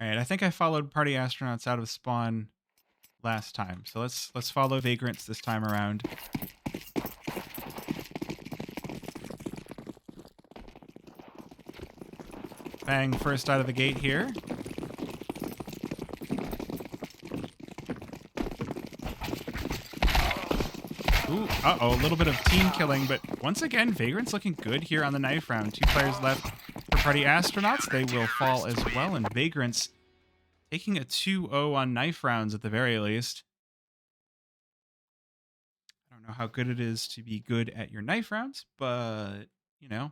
All right, I think I followed party astronauts out of spawn last time. So let's follow Vagrants this time around. Bang, first out of the gate here. Ooh, uh-oh, a little bit of team killing, but once again, Vagrant's looking good here on the knife round. 2 players left for party astronauts. They will fall as well, and Vagrant's taking a 2-0 on knife rounds at the very least. I don't know how good it is to be good at your knife rounds, but, you know,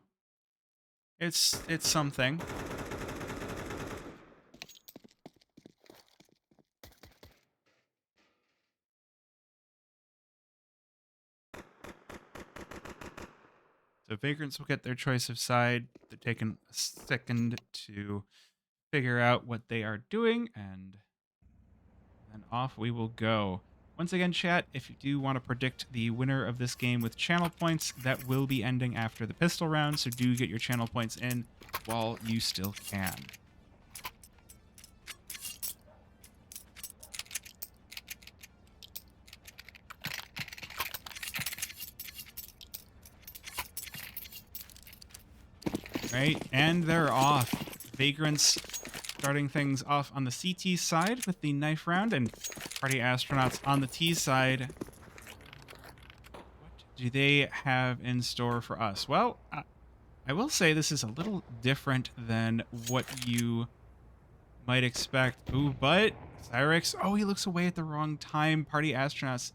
it's something. So Vagrants will get their choice of side. They're taking a second to figure out what they are doing, and then off we will go. Once again, chat, if you do want to predict the winner of this game with channel points, that will be ending after the pistol round, so do get your channel points in while you still can. Right, and they're off. Vagrants starting things off on the CT side with the knife round, and party astronauts on the T side. What do they have in store for us? Well, I will say this is a little different than what you might expect. Ooh, but Cyrix, oh, he looks away at the wrong time. Party astronauts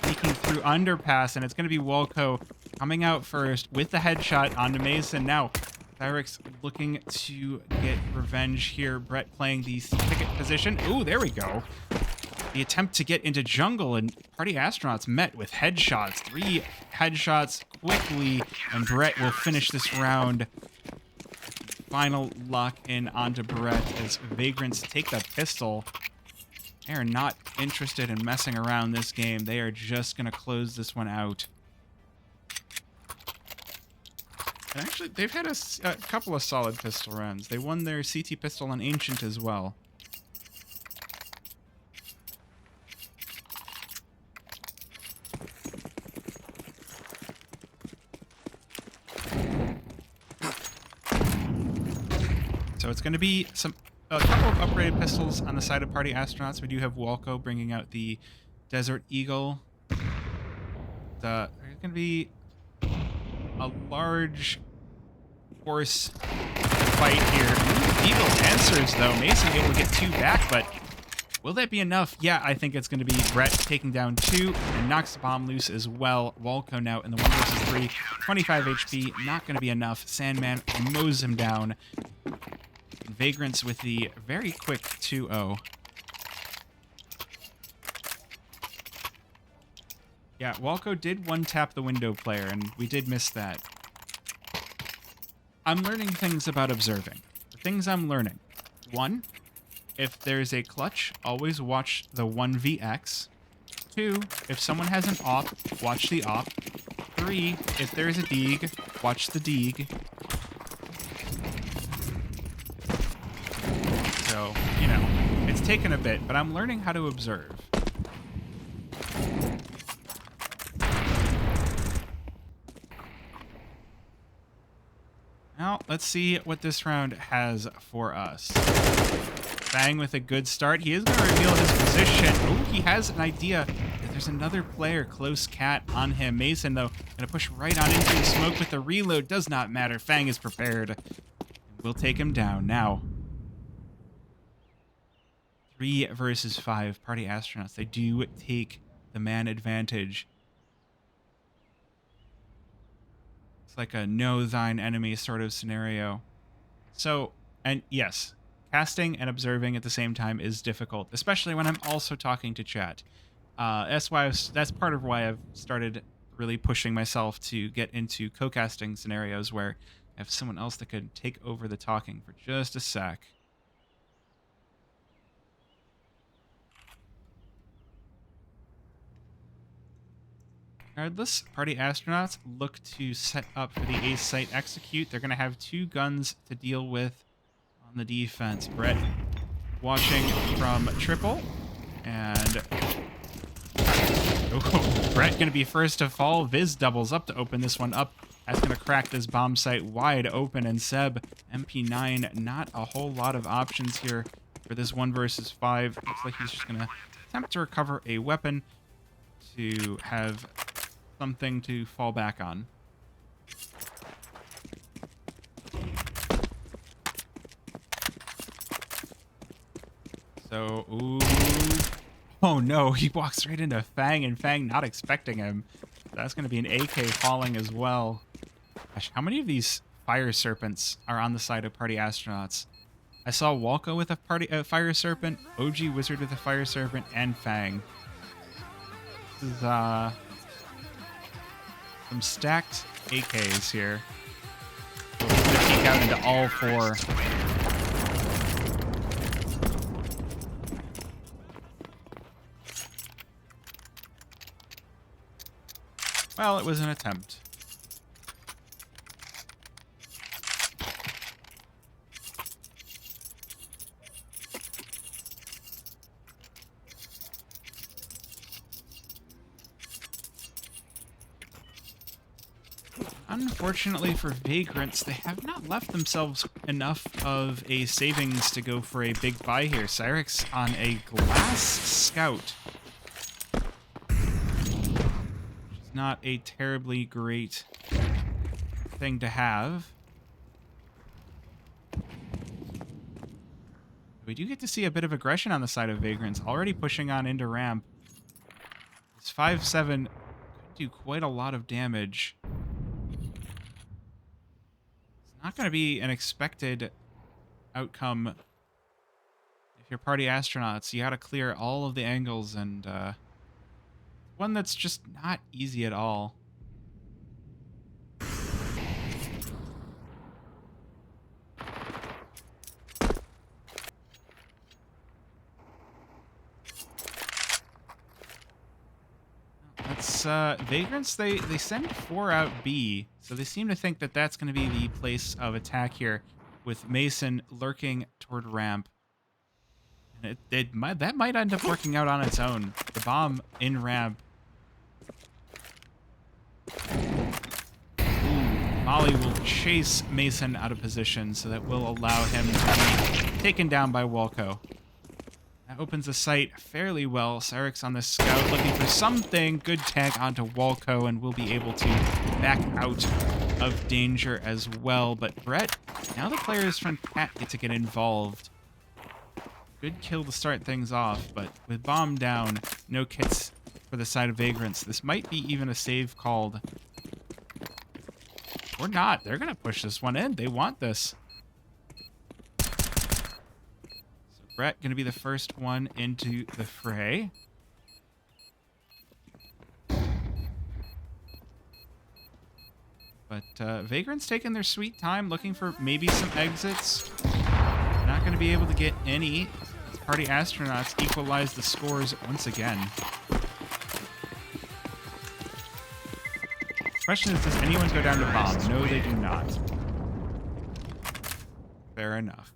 sneaking through underpass, and it's going to be Walco coming out first with the headshot onto Mason. Now, Cyrix looking to get revenge here. Brett playing the ticket position. Ooh, there we go. The attempt to get into jungle, and party astronauts met with headshots. 3 headshots quickly, and Brett will finish this round. Final lock in onto Brett as Vagrants take the pistol. They are not interested in messing around this game. They are just going to close this one out. And actually, they've had a couple of solid pistol rounds. They won their CT pistol on Ancient as well. So it's going to be a couple of upgraded pistols on the side of party astronauts. We do have Walco bringing out the Desert Eagle. There's going to be a large force fight here. Ooh, Eagle answers, though. Mason able to get 2 back, but will that be enough? Yeah, I think it's going to be Brett taking down 2 and knocks the bomb loose as well. Walco now in the 1 versus 3. 25 HP, not going to be enough. Sandman mows him down. Vagrants with the very quick 2-0. Yeah, Walco did one-tap the window player, and we did miss that. I'm learning things about observing. The things I'm learning. 1, if there's a clutch, always watch the 1vx. 2, if someone has an op, watch the op. 3, if there's a deeg, watch the deeg. So, you know, it's taken a bit, but I'm learning how to observe. Now, let's see what this round has for us. Bang with a good start. He is going to reveal his position. Oh, he has an idea. There's another player, close cat, on him. Mason, though, going to push right on into the smoke with the reload. Does not matter. Fang is prepared. We'll take him down now. 3 versus 5 party astronauts. They do take the man advantage. It's like a know thine enemy sort of scenario. So, and yes, casting and observing at the same time is difficult, especially when I'm also talking to chat. That's part of why I've started really pushing myself to get into co-casting scenarios where I have someone else that could take over the talking for just a sec. Regardless, party astronauts look to set up for the A site execute. They're going to have 2 guns to deal with on the defense. Brett watching from Triple. And Brett going to be first to fall. Viz doubles up to open this one up. That's going to crack this bomb site wide open. And Seb, MP9, not a whole lot of options here for this 1 versus 5. Looks like he's just going to attempt to recover a weapon to have something to fall back on. So, ooh. Oh no, he walks right into Fang, and Fang not expecting him. That's going to be an AK falling as well. Gosh, how many of these fire serpents are on the side of Party Astronauts? I saw Walko with a fire serpent, OG Wizard with a fire serpent, and Fang. This is some stacked AKs here. We're going to peek out into all 4. Well, it was an attempt. Unfortunately for Vagrants, they have not left themselves enough of a savings to go for a big buy here. Cyrix on a glass scout. Not a terribly great thing to have. We do get to see a bit of aggression on the side of Vagrants, already pushing on into ramp. This 5-7 could do quite a lot of damage. It's not going to be an expected outcome. If you're Party Astronauts, you got to clear all of the angles, and one that's just not easy at all. That's Vagrants, they send 4 out B, so they seem to think that that's going to be the place of attack here, with Mason lurking toward ramp. And that might end up working out on its own. The bomb in ramp. Molly will chase Mason out of position, so that will allow him to be taken down by Walko. That opens the site fairly well. Cyrix on the scout looking for something. Good tag onto Walko, and will be able to back out of danger as well. But Brett, now the players from Cat get to get involved. Good kill to start things off, but with bomb down, no kits for the side of Vagrants. This might be even a save called. Or not. They're going to push this one in. They want this. So Brett going to be the first one into the fray. But Vagrants taking their sweet time, looking for maybe some exits. Not going to be able to get any. Party Astronauts equalize the scores once again. Question is, does anyone go down to bomb? No, they do not. Fair enough.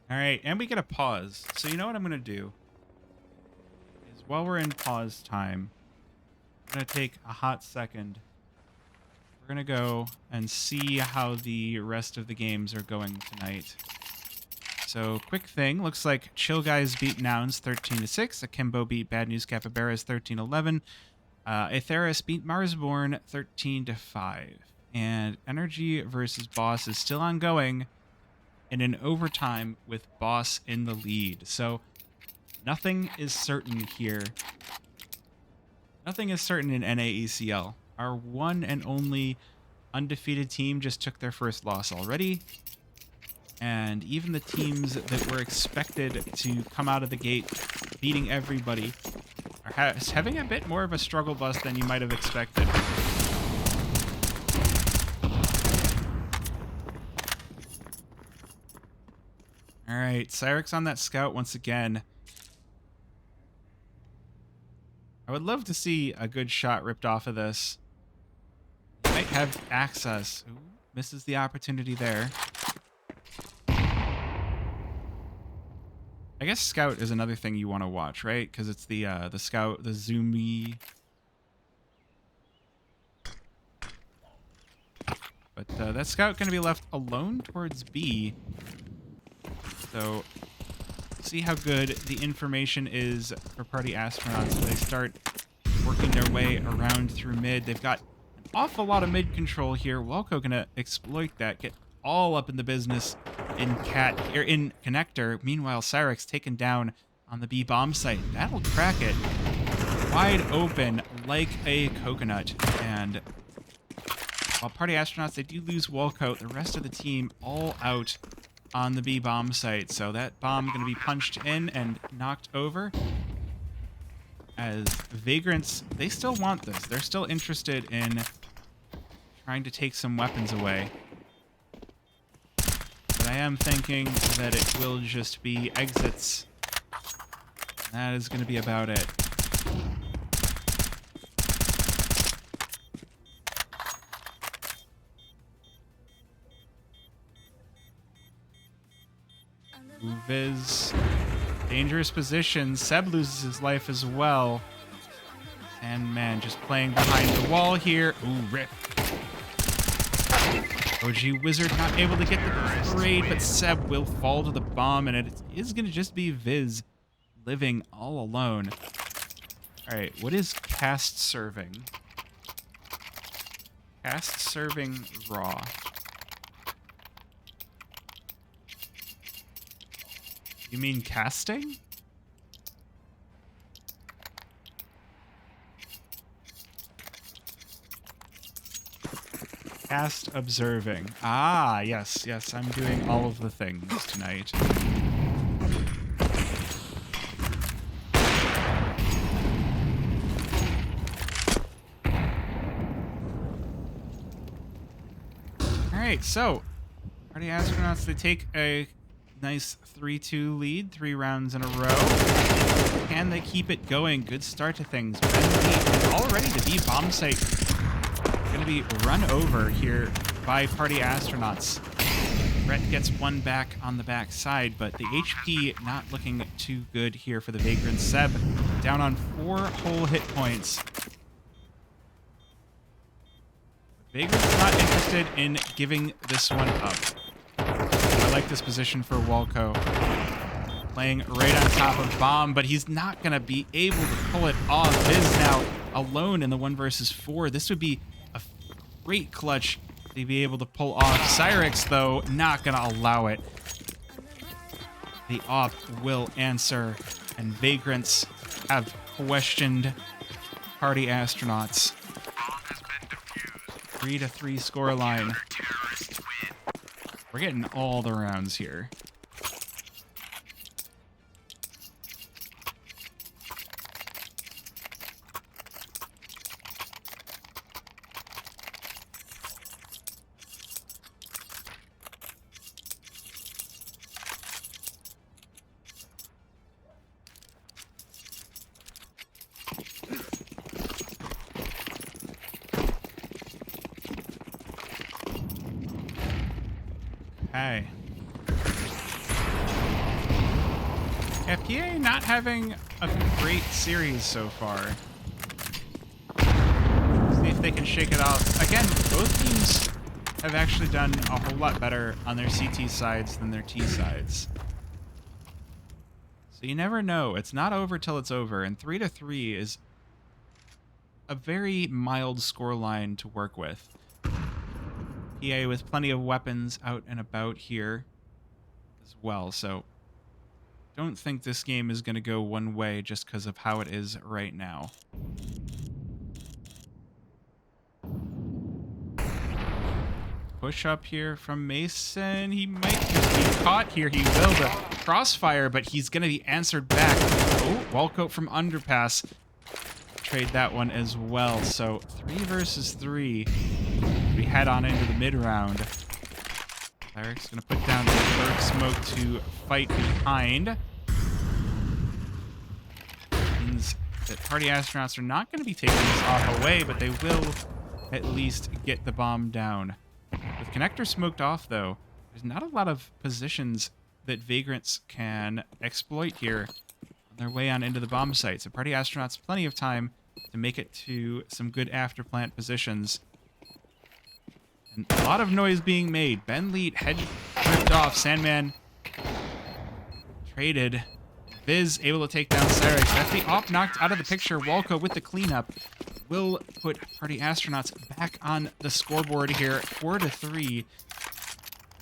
All right, and we get a pause. So you know what I'm going to do? Is while we're in pause time, I'm going to take a hot second. We're going to go and see how the rest of the games are going tonight. So, quick thing. Looks like Chill Guys beat Nouns 13-6. Akimbo beat Bad News Capybaras 13-11. Aetheris beat Marsborn 13-5. And Energy versus Boss is still ongoing in an overtime with Boss in the lead. So nothing is certain here. Nothing is certain in NAECL. Our one and only undefeated team just took their first loss already. And even the teams that were expected to come out of the gate beating everybody are are having a bit more of a struggle bus than you might have expected. All right, Cyrix on that scout once again. I would love to see a good shot ripped off of this. He might have access. Ooh, misses the opportunity there. I guess scout is another thing you want to watch, right? Because it's the scout, the zoomy. But that scout going to be left alone towards B. So see how good the information is for party astronauts as they start working their way around through mid. They've got an awful lot of mid control here. Walco gonna exploit that, get all up in the business in connector. Meanwhile, Cyrix taken down on the B bomb site. That'll crack it wide open like a coconut. And while party astronauts, they do lose Walco, the rest of the team all out on the B bomb site. So that bomb going to be punched in and knocked over. As Vagrants, they still want this. They're still interested in trying to take some weapons away. But I am thinking that it will just be exits. That is going to be about it. Viz, dangerous position. Seb loses his life as well. And man, just playing behind the wall here. Ooh, rip. OG Wizard not able to get the trade, but Seb will fall to the bomb, and it is going to just be Viz living all alone. All right, what is cast serving? Cast serving raw. You mean casting? Cast observing. Ah, yes, yes, I'm doing all of the things tonight. All right, so party astronauts, they take a nice 3-2 lead, 3 rounds in a row. Can they keep it going? Good start to things. Already the B bomb site going to be run over here by party astronauts. Brett gets one back on the back side, but the HP not looking too good here for the Vagrants. Seb down on 4 whole hit points. Vagrants not interested in giving this one up. I like this position for Walco. Playing right on top of Bomb, but he's not going to be able to pull it off. Viz now alone in the 1 versus 4. This would be a great clutch to be able to pull off. Cyrix, though, not going to allow it. The op will answer, and Vagrants have questioned party astronauts. 3-3 scoreline. We're getting all the rounds here. Okay. FPA not having a great series so far. See if they can shake it off. Again, both teams have actually done a whole lot better on their CT sides than their T sides. So you never know. It's not over till it's over, and 3-3 is a very mild scoreline to work with. PA with plenty of weapons out and about here as well, so don't think this game is going to go one way just because of how it is right now. Push up here from Mason. He might just be caught here. He will. The crossfire, but he's going to be answered back. Oh, Walco from Underpass trade that one as well. So 3 versus 3. We head on into the mid round. Eric's gonna put down the lurk smoke to fight behind. Means that party astronauts are not gonna be taking this off away, but they will at least get the bomb down. With connector smoked off, though, there's not a lot of positions that Vagrants can exploit here on their way on into the bomb site. So party astronauts, plenty of time to make it to some good afterplant positions. And a lot of noise being made. Ben Leet head ripped off. Sandman traded. Viz able to take down Cyrix. That's the op knocked out of the picture. Walco with the cleanup will put party astronauts back on the scoreboard here. 4-3.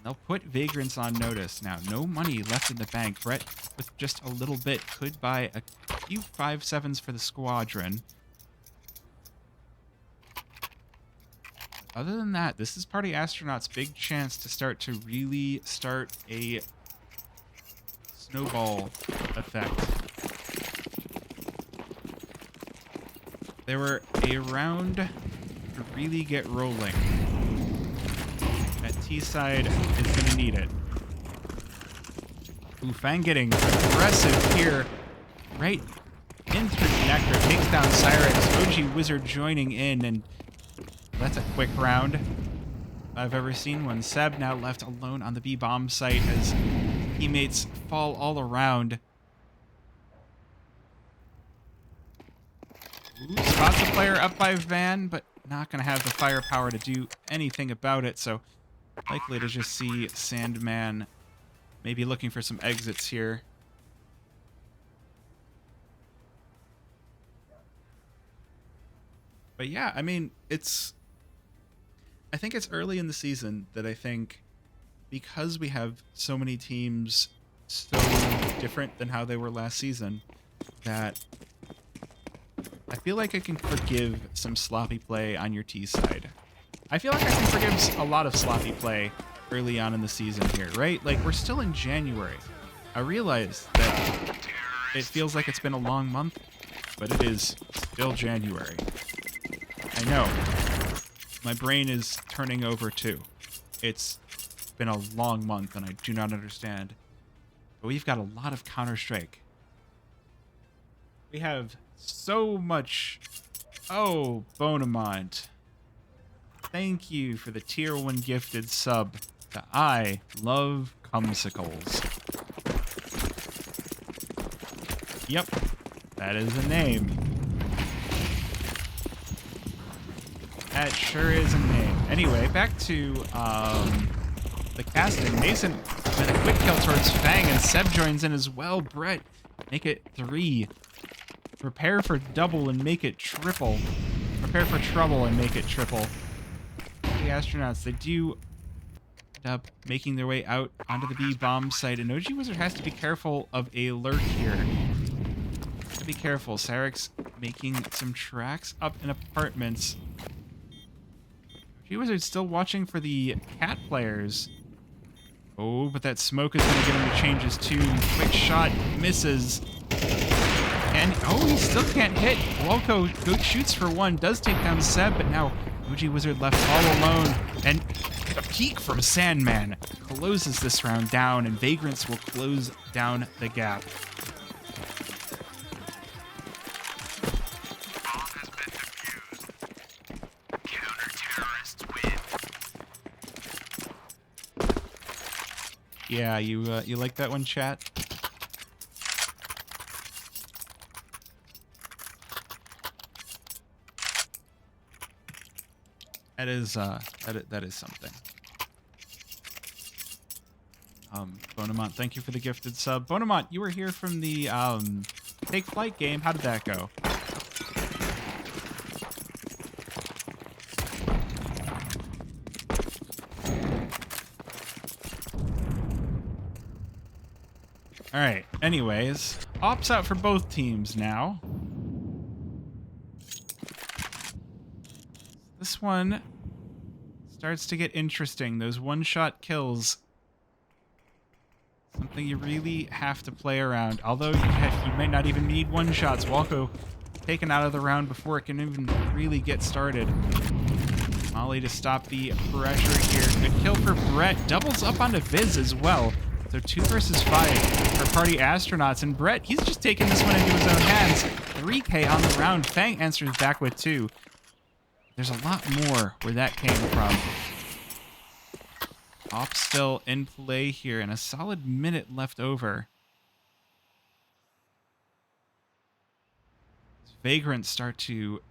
They'll put Vagrants on notice. Now, no money left in the bank. Brett, with just a little bit, could buy a few 5.7s for the squadron. Other than that, this is party astronauts' big chance to start to really start a snowball effect. They were a round to really get rolling. That T side is going to need it. Ooh, Fang getting aggressive here. Right in through connector. Takes down Cyrix. OG Wizard joining in, and that's a quick round. I've ever seen one. Seb now left alone on the B bomb site as teammates fall all around. Ooh, spots a player up by Van, but not going to have the firepower to do anything about it, so likely to just see Sandman maybe looking for some exits here. But yeah, I mean, I think it's early in the season that I think because we have so many teams so different than how they were last season, that I feel like I can forgive some sloppy play on your T side. I feel like I can forgive a lot of sloppy play early on in the season here, right? Like, we're still in January. I realize that it feels like it's been a long month, but it is still January. I know. My brain is turning over too. It's been a long month and I do not understand. But we've got a lot of Counter-Strike. We have so much. Oh, Bonamont. Thank you for the tier 1 gifted sub to I Love Cumsicles. Yep, that is a name. That sure is a name. Anyway, back to the casting. Mason with a quick kill towards Fang, and Seb joins in as well. Brett, make it 3. Prepare for double and make it triple. Prepare for trouble and make it triple. The astronauts, they do end up making their way out onto the B bomb site, and OG Wizard has to be careful of a lurk here. To be careful. Cyrix making some tracks up in apartments. OG Wizard's still watching for the cat players. Oh, but that smoke is going to get him to change his tune. Quick shot misses. And, oh, he still can't hit. Walco shoots for 1, does take down Seb, but now OG Wizard left all alone. And a peek from Sandman closes this round down, and Vagrants will close down the gap. Yeah, you like that one, chat? That is something. Bonamont, thank you for the gifted sub. Bonamont, you were here from the Take Flight game. How did that go? All right. Anyways, ops out for both teams now. This one starts to get interesting. Those one-shot kills. Something you really have to play around. Although you might not even need one-shots. Walco taken out of the round before it can even really get started. Molly to stop the pressure here. Good kill for Brett. Doubles up onto Viz as well. So 2 versus 5 for Party Astronauts. And Brett, he's just taking this one into his own hands. 3K on the round. Fang answers back with 2. There's a lot more where that came from. Op still in play here, and a solid minute left over. Vagrants start to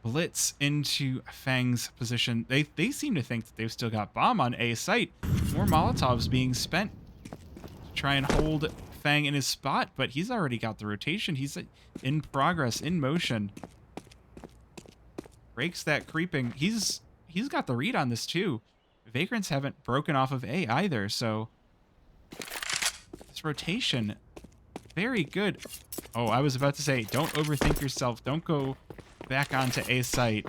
blitz into Fang's position. They seem to think that they've still got bomb on A site. More Molotovs being spent to try and hold Fang in his spot, but he's already got the rotation. He's in progress, in motion. Breaks that creeping. He's got the read on this too. Vagrants haven't broken off of A either, so this rotation, very good. Oh, I was about to say, don't overthink yourself. Don't go back onto A site.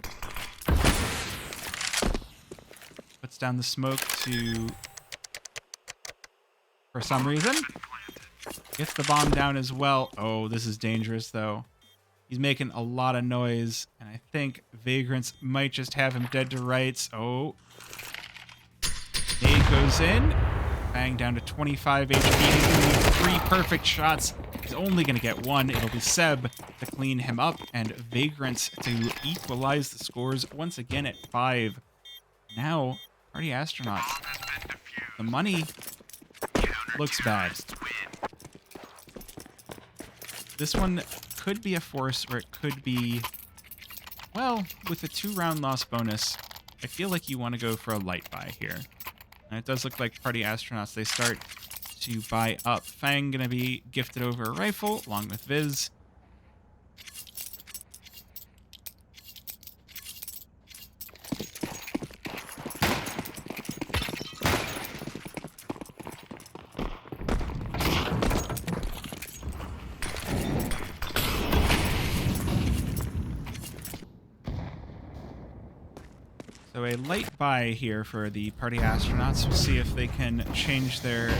Puts down the smoke to, for some reason, gets the bomb down as well. Oh, this is dangerous though. He's making a lot of noise, and I think Vagrants might just have him dead to rights. Oh. Nade goes in. Bang down to 25 HP. He's going to need 3 perfect shots. He's only going to get 1. It'll be Seb to clean him up, and Vagrants to equalize the scores once again at 5. Now, Party Astronauts. The money looks bad. This one could be a force, or it could be, well, with a 2-round loss bonus, I feel like you want to go for a light buy here. And it does look like Party Astronauts, they start to buy up. Fang going to be gifted over a rifle, along with Viz. So a light buy here for the Party Astronauts. We'll see if they can change their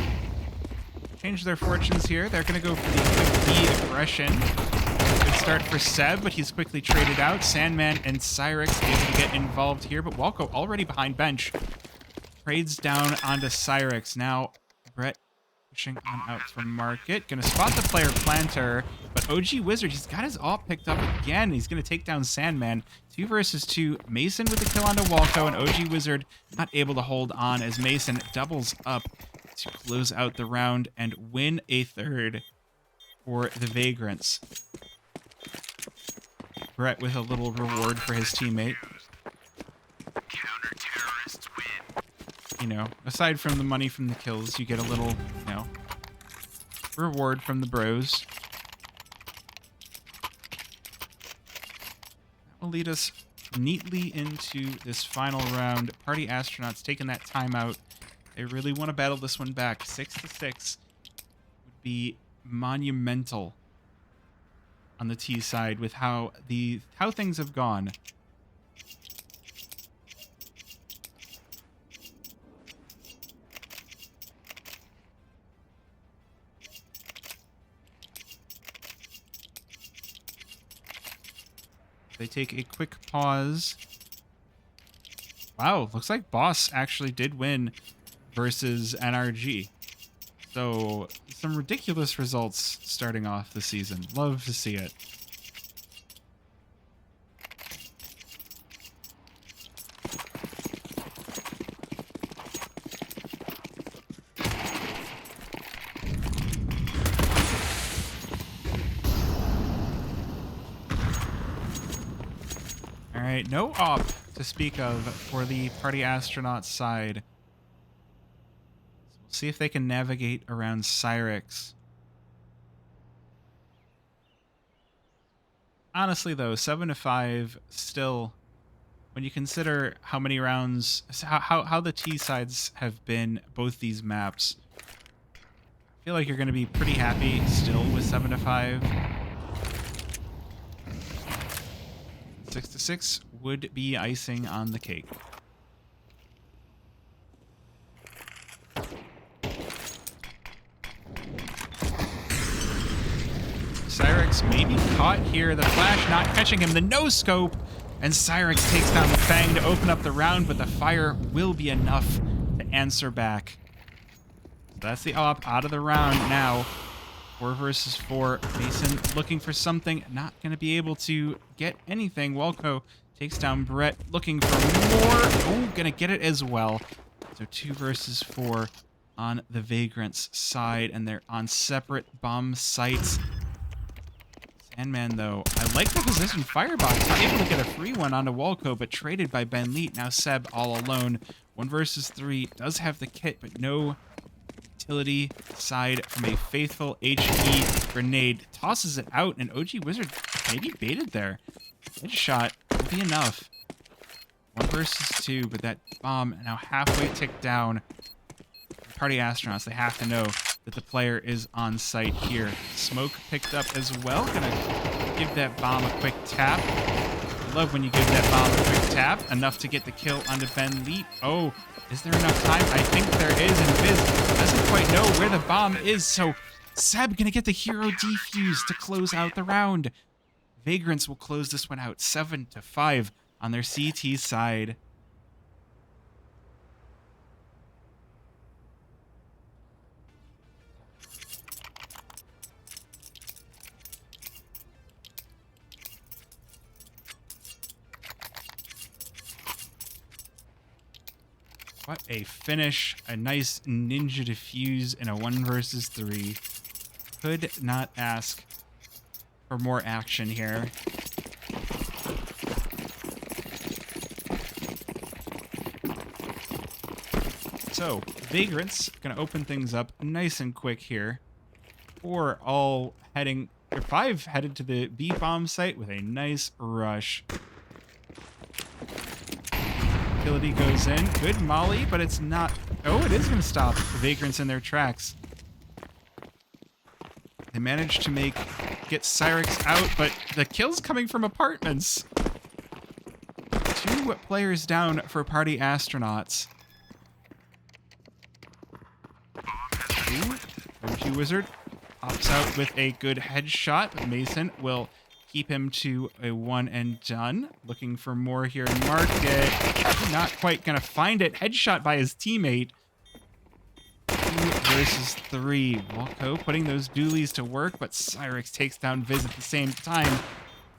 fortunes here. They're going to go for the quick B aggression. Good start for Seb, but he's quickly traded out. Sandman and Cyrix able to get involved here, but Walco already behind bench. Trades down onto Cyrix. Now Brett pushing on out from Market. Going to spot the player planter, but OG Wizard, he's got his AWP picked up again. He's going to take down Sandman. 2 versus 2. Mason with the kill onto Walco, and OG Wizard not able to hold on as Mason doubles up to close out the round and win a 3rd for the Vagrants. Brett with a little reward for his teammate. You know, aside from the money from the kills, you get a little, you know, reward from the bros. That will lead us neatly into this final round. Party Astronauts taking that timeout. They really want to battle this one back. 6-6 would be monumental on the T side with how things have gone. They take a quick pause. Wow, looks like Boss actually did win versus NRG. So, some ridiculous results starting off the season. Love to see it. All right, no op to speak of for the Party Astronauts side. See if they can navigate around Cyrix. Honestly, though, 7-5 still, when you consider how many rounds, how the T sides have been both these maps, I feel like you're going to be pretty happy still with 7-5. 6-6 would be icing on the cake. Cyrix Cyrex maybe caught here. The flash not catching him. The no-scope. And Cyrex takes down the Fang to open up the round, but the fire will be enough to answer back. So that's the op out of the round now. 4 versus 4. Mason looking for something. Not going to be able to get anything. Walco takes down Brett, looking for more. Oh, going to get it as well. So 2 versus 4 on the Vagrants side, and they're on separate bomb sites. Sandman, though, I like the position. Firebox not able to get a free one onto Walco, but traded by Ben Leet. Now Seb all alone. 1 versus 3. Does have the kit, but no utility side from a faithful HE grenade. Tosses it out, and OG Wizard maybe baited there. Headshot will be enough. 1 versus 2, but that bomb now halfway ticked down. Party Astronauts, they have to know that the player is on site here. Smoke picked up as well. Gonna give that bomb a quick tap. I love when you give that bomb a quick tap. Enough to get the kill onto Ben Leet. Oh, is there enough time? I think there is, and Viz doesn't quite know where the bomb is, so Seb gonna get the hero defuse to close out the round. Vagrants will close this one out 7-5 on their CT side. What a finish. A nice ninja defuse in a 1 versus 3. Could not ask for more action here. So, Vagrants gonna open things up nice and quick here. 4 all heading, or 5 headed to the B bomb site with a nice rush. Utility goes in. Good molly, but it's not. Oh, it is going to stop the Vagrants in their tracks. They managed to get Cyrex out, but the kill's coming from apartments. 2 players down for Party Astronauts. OG Wizard pops out with a good headshot, but Mason will keep him to a 1 and done. Looking for more here in market. Not quite gonna find it. Headshot by his teammate. 2 versus 3. Walco putting those dualies to work, but Cyrex takes down Viz at the same time.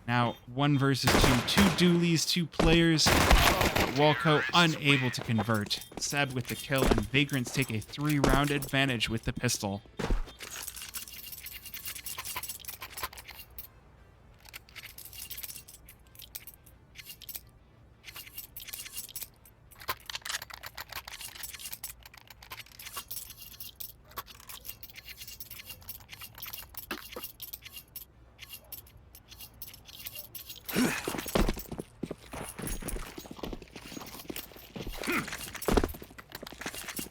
Now 1 versus 2. 2 dualies, 2 players. Walco unable to convert. Seb with the kill, and Vagrants take a 3-round advantage with the pistol.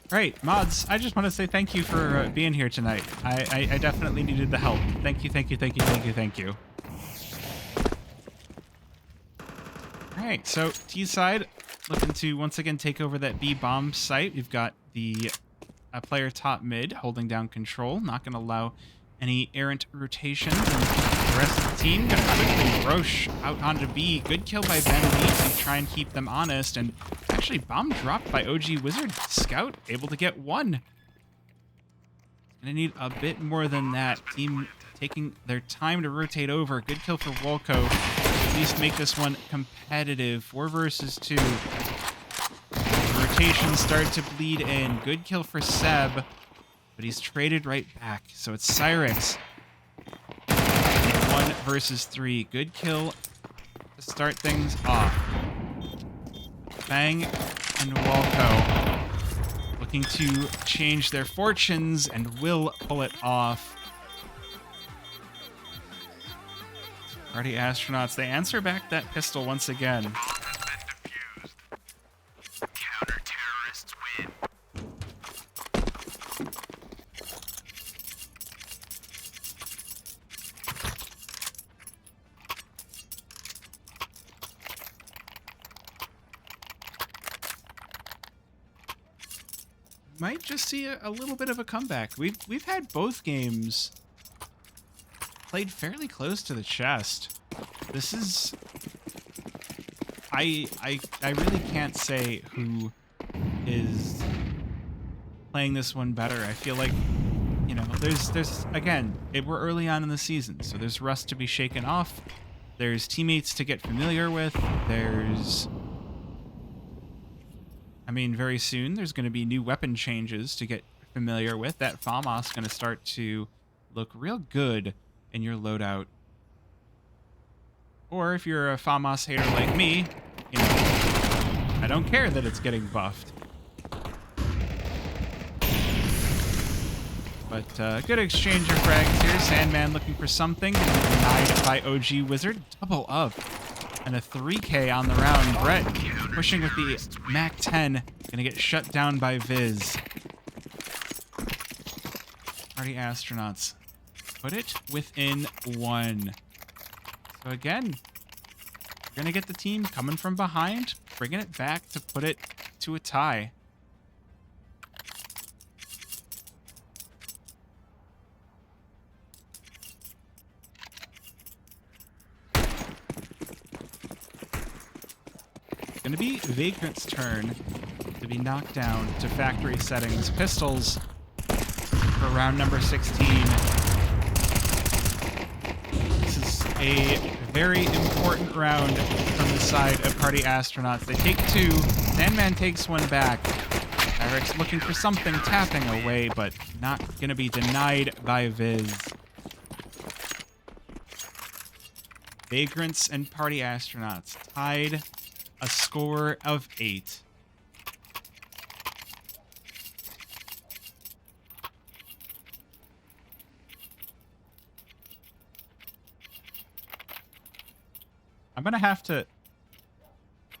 Right, mods, I just want to say thank you for being here tonight. I definitely needed the help. Thank you, thank you, thank you, thank you, thank you. Alright, so T side looking to once again take over that B bomb site. We've got the player top mid holding down control, not going to allow any errant rotations. And the rest of the team going to quickly rush out onto B. Good kill by Ben Lee to try and keep them honest, and actually bomb dropped by OG Wizard. Scout able to get 1. Gonna need a bit more than that. Team taking their time to rotate over. Good kill for Walco. At least make this one competitive. 4 versus 2. Rotations start to bleed in. Good kill for Seb, but he's traded right back. So it's Cyrex. 1 versus 3. Good kill to start things off. Fang and Walco looking to change their fortunes and will pull it off. Party Astronauts, they answer back that pistol once again. Counter-terrorists win. Might just see a little bit of a comeback. We've had both games played fairly close to the chest. This is... I really can't say who is playing this one better. I feel like, you know, there's again, we're early on in the season, so there's rust to be shaken off. There's teammates to get familiar with. I mean, very soon there's going to be new weapon changes to get familiar with. That FAMAS going to start to look real good in your loadout. Or if you're a FAMAS hater like me, you know, I don't care that it's getting buffed. But good exchange of frags here. Sandman looking for something. Denied by OG Wizard. Double up. And a 3K on the round. Brett pushing with the MAC-10. Gonna get shut down by Viz. Party Astronauts. Put it within 1. So again, we're gonna get the team coming from behind, bringing it back to put it to a tie. It's gonna be Vagrant's turn to be knocked down to factory settings. Pistols for round number 16. This is a very important round from the side of Party Astronauts. They take 2. Sandman takes 1 back. Eric's looking for something, tapping away, but not going to be denied by Viz. Vagrants and Party Astronauts tied a score of 8. I'm gonna have to...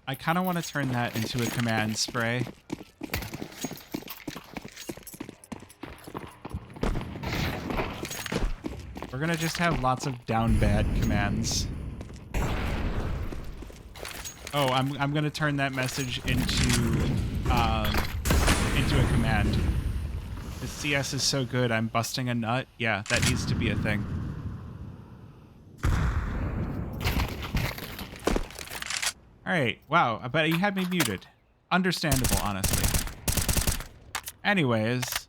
I kind of want to turn that into a command spray. We're gonna just have lots of down bad commands. Oh, I'm gonna turn that message into a command. The CS is so good, I'm busting a nut. Yeah, that needs to be a thing. Alright, wow, I bet you had me muted. Understandable, honestly. Anyways,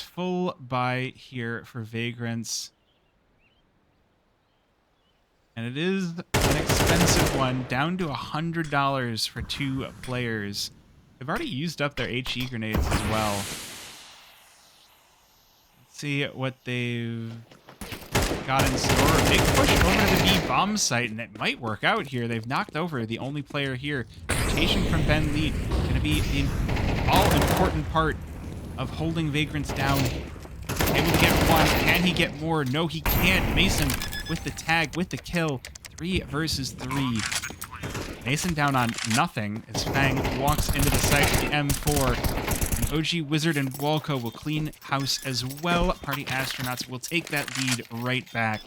full buy here for Vagrants. And it is an expensive one, down to $100 for 2 players. They've already used up their HE grenades as well. Let's see what they've got in store. Big push over to the B bomb site, and it might work out here. They've knocked over the only player here. Rotation from Ben Lee, going to be the all-important part of holding Vagrants down. Able to get 1. Can he get more? No, he can't. Mason with the tag, with the kill. 3 versus 3. Mason down on nothing as Fang walks into the site with the M4. OG Wizard and Walco will clean house as well. Party Astronauts will take that lead right back.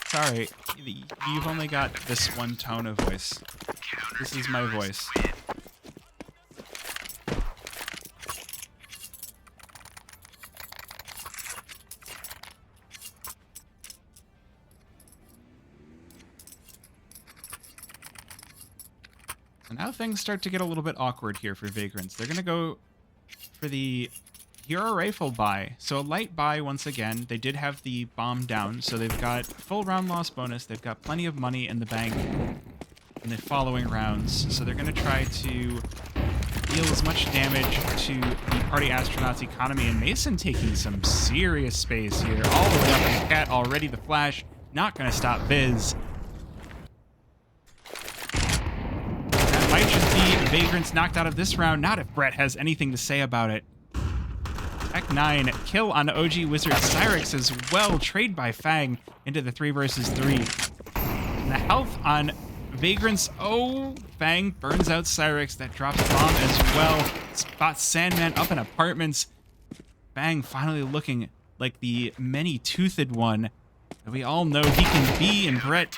Sorry, you've only got this one tone of voice. This is my voice. Now things start to get a little bit awkward here for Vagrants. They're going to go for the hero rifle buy. So a light buy once again. They did have the bomb down, so they've got full round loss bonus. They've got plenty of money in the bank in the following rounds. So they're going to try to deal as much damage to the Party Astronauts economy. And Mason taking some serious space here. All the way up in the cat already. The flash not going to stop Viz. Might just be Vagrants knocked out of this round. Not if Brett has anything to say about it. Tech 9 kill on OG Wizard. Cyrix as well. Trade by Fang into the 3 versus 3. And the health on Vagrants. Oh, Fang burns out Cyrix. That drops bomb as well. Spots Sandman up in apartments. Fang finally looking like the many-toothed one that we all know he can be. And Brett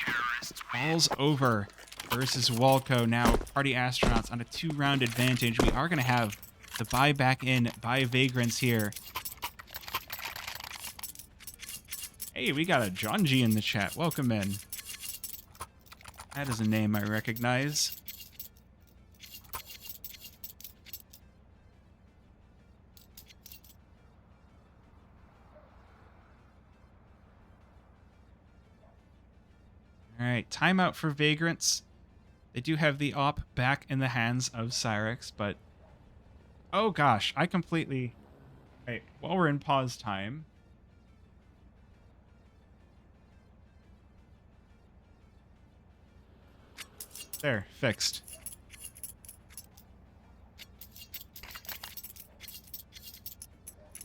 falls over versus Walco. Now Party Astronauts on a 2-round advantage. We are going to have the buy back in by Vagrants here. Hey, we got a John G in the chat. Welcome in. That is a name I recognize. All right, timeout for Vagrants. They do have the op back in the hands of Cyrex, but oh gosh, I completely... Right, while we're in pause time... There, fixed.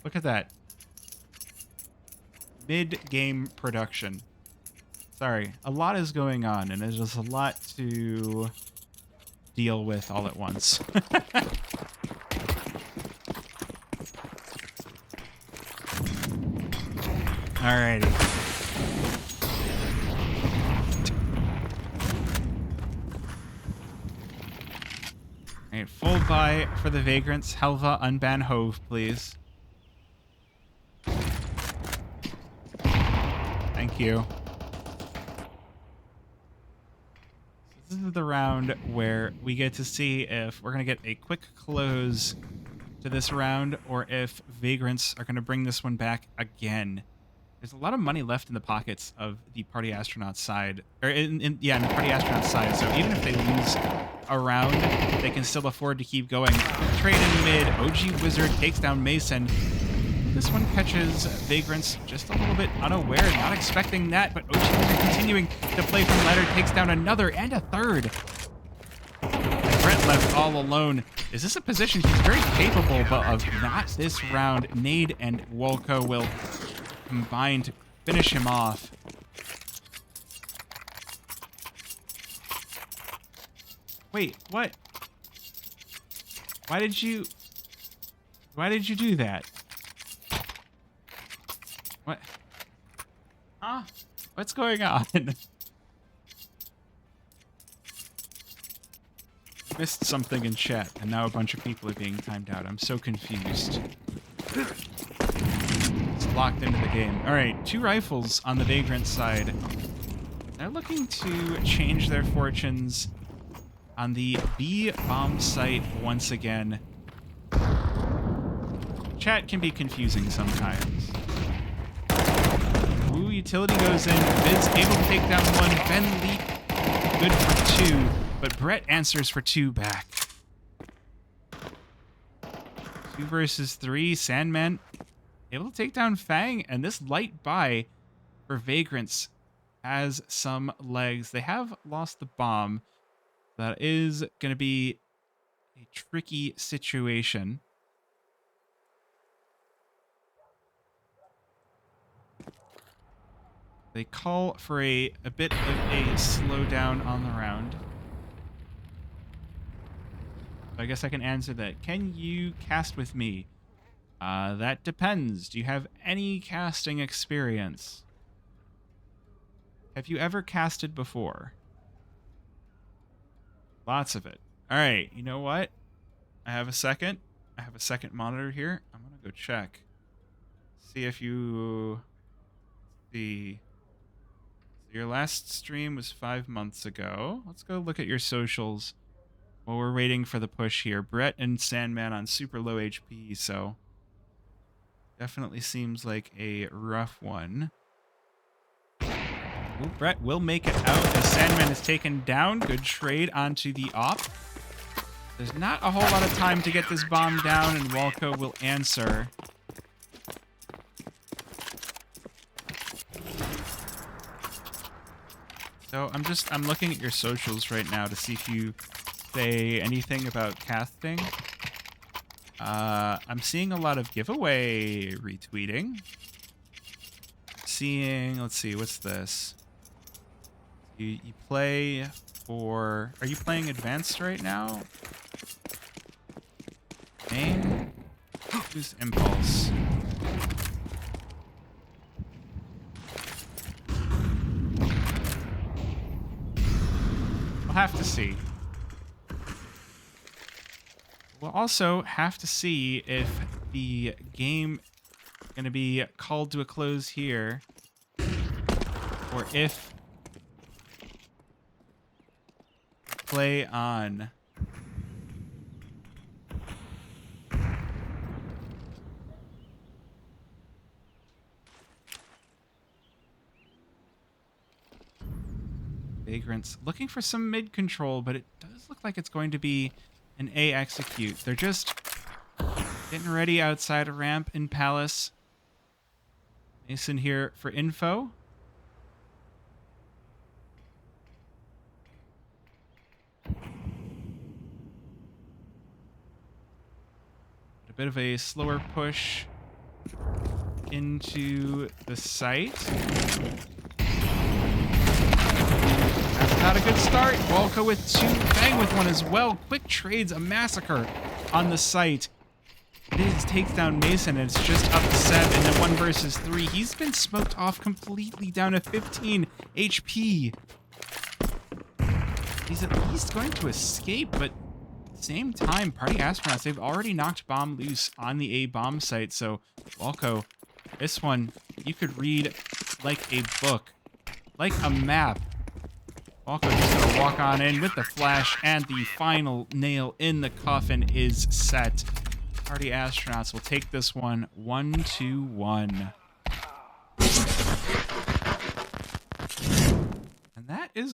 Look at that. Mid-game production. Sorry, a lot is going on, and there's just a lot to deal with all at once. Alrighty. Alright, full buy for the Vagrants. Helva, unban Hove, please. Thank you. This is the round where we get to see if we're going to get a quick close to this round or if Vagrants are going to bring this one back again. There's a lot of money left in the pockets of the Party Astronauts side. Or in the Party Astronauts side. So even if they lose a round, they can still afford to keep going. Trade in mid. OG Wizard takes down Mason. This one catches Vagrants just a little bit unaware, not expecting that, but OG Wizard continuing to play from ladder, takes down another and a third. And Brett left all alone. Is this a position he's very capable of? Not this round. Nade and Wolko will combine to finish him off. Wait, what? Why did you do that? What? Huh? What's going on? Missed something in chat, and now a bunch of people are being timed out. I'm so confused. It's locked into the game. Alright, 2 rifles on the Vagrant side. They're looking to change their fortunes on the B bomb site once again. Chat can be confusing sometimes. Ooh, utility goes in. Vid's able to take down 1. Ben Leap, good for 2. But Brett answers for 2 back. 2 versus 3. Sandman able to take down Fang. And this light buy for Vagrants has some legs. They have lost the bomb. That is going to be a tricky situation. They call for a bit of a slowdown on the round. I guess I can answer that. Can you cast with me? That depends. Do you have any casting experience? Have you ever casted before? Lots of it. All right, you know what? I have a second. I have a second monitor here. I'm going to go check. See if you... see... Your last stream was 5 months ago. Let's go look at your socials while we're waiting for the push here. Brett and Sandman on super low HP, so definitely seems like a rough one. Ooh, Brett will make it out as Sandman is taken down. Good trade onto the op. There's not a whole lot of time to get this bomb down, and Walco will answer. So I'm looking at your socials right now to see if you say anything about casting. I'm seeing a lot of giveaway retweeting. Seeing, let's see, what's this? You play for, are you playing advanced right now? Main? Who's Impulse? We'll have to see. We'll also have to see if the game is going to be called to a close here, or if play on. Vagrants looking for some mid control, but it does look like it's going to be an A execute. They're just getting ready outside a ramp in Palace. Mason here for info. A bit of a slower push into the site. Not a good start. Walco with 2, Fang with 1 as well. Quick trades, a massacre on the site. It takes down Mason, and it's just up to 7, and then 1 versus 3. He's been smoked off completely down to 15 HP. He's at least going to escape, but at the same time, Party Astronauts, they've already knocked bomb loose on the A bomb site, so Walco, this one, you could read like a book, like a map. Walco just gonna walk on in with the flash, and the final nail in the coffin is set. Party Astronauts will take this one 1-1. And that is